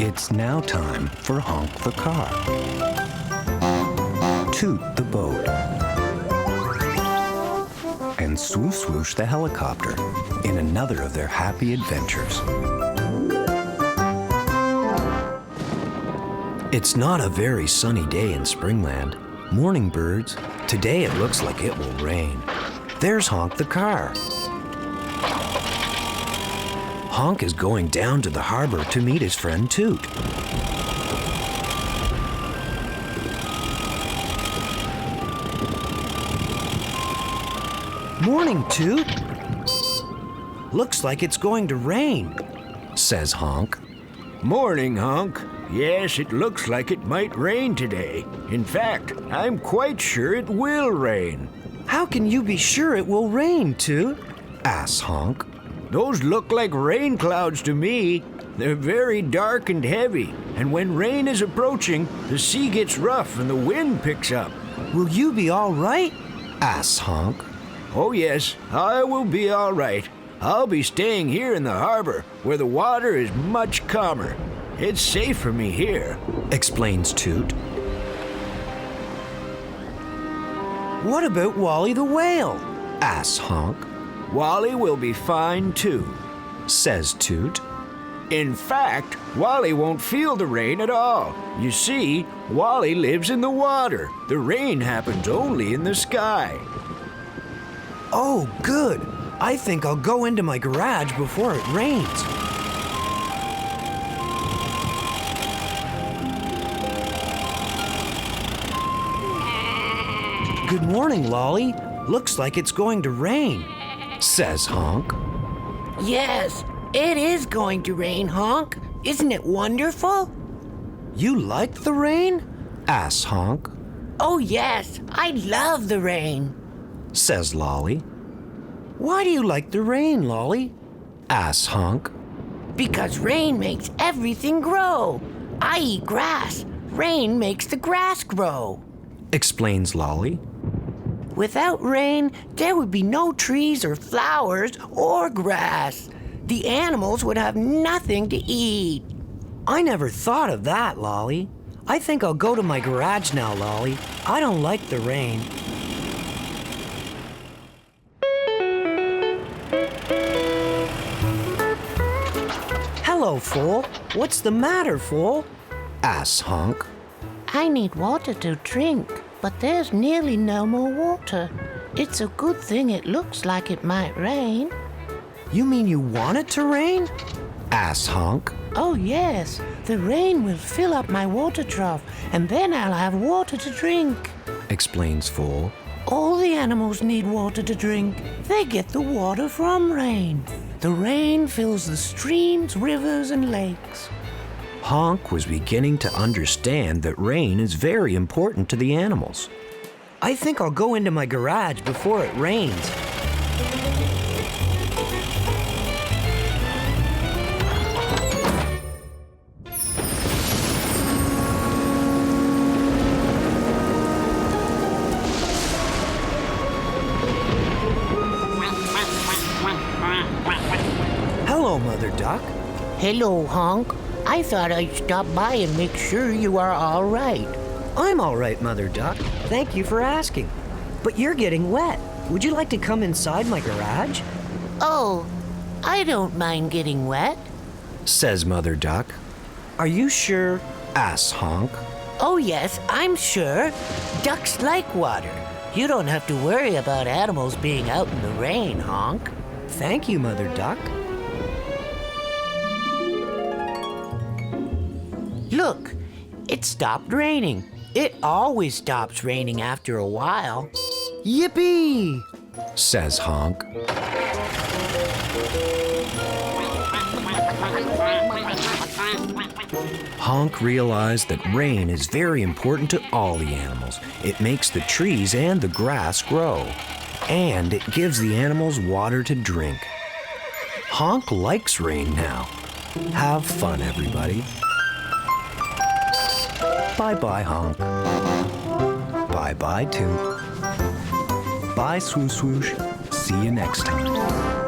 It's now time for Honk the car, Toot the boat, and Swoosh Swoosh the helicopter in another of their happy adventures. It's not a very sunny day in Springland. Morning, birds. Today it looks like it will rain. There's Honk the car. Honk is going down to the harbor to meet his friend Toot. Morning, Toot. Looks like it's going to rain, says Honk. Morning, Honk. Yes, it looks like it might rain today. In fact, I'm quite sure it will rain. How can you be sure it will rain, Toot? asks Honk. Those look like rain clouds to me. They're very dark and heavy, and when rain is approaching, the sea gets rough and the wind picks up. Will you be all right? asks Honk. Oh yes, I will be all right. I'll be staying here in the harbor, where the water is much calmer. It's safe for me here, explains Toot. What about Wally the whale? asks Honk. Wally will be fine too, says Toot. In fact, Wally won't feel the rain at all. You see, Wally lives in the water. The rain happens only in the sky. Oh, good. I think I'll go into my garage before it rains. Good morning, Lolly. Looks like it's going to rain, says Honk. Yes, it is going to rain, Honk. Isn't it wonderful? You like the rain? asks Honk. Oh yes, I love the rain, says Lolly. Why do you like the rain, Lolly? asks Honk. Because rain makes everything grow. I eat grass. Rain makes the grass grow, explains Lolly. Without rain, there would be no trees or flowers or grass. The animals would have nothing to eat. I never thought of that, Lolly. I think I'll go to my garage now, Lolly. I don't like the rain. Hello, Fool. What's the matter, Fool? asks Honk. I need water to drink, but there's nearly no more water. It's a good thing it looks like it might rain. You mean you want it to rain? asks Honk. Oh yes, the rain will fill up my water trough, and then I'll have water to drink, explains Fool. All the animals need water to drink. They get the water from rain. The rain fills the streams, rivers, and lakes. Honk was beginning to understand that rain is very important to the animals. I think I'll go into my garage before it rains. Hello, Mother Duck. Hello, Honk. I thought I'd stop by and make sure you are all right. I'm all right, Mother Duck. Thank you for asking. But you're getting wet. Would you like to come inside my garage? Oh, I don't mind getting wet, says Mother Duck. Are you sure? asks Honk. Oh yes, I'm sure. Ducks like water. You don't have to worry about animals being out in the rain, Honk. Thank you, Mother Duck. Look, it stopped raining. It always stops raining after a while. Yippee! says Honk. Honk realized that rain is very important to all the animals. It makes the trees and the grass grow, and it gives the animals water to drink. Honk likes rain now. Have fun, everybody. Bye-bye, Honk. Bye-bye, Toot. Bye, Swoosh Swoosh. See you next time.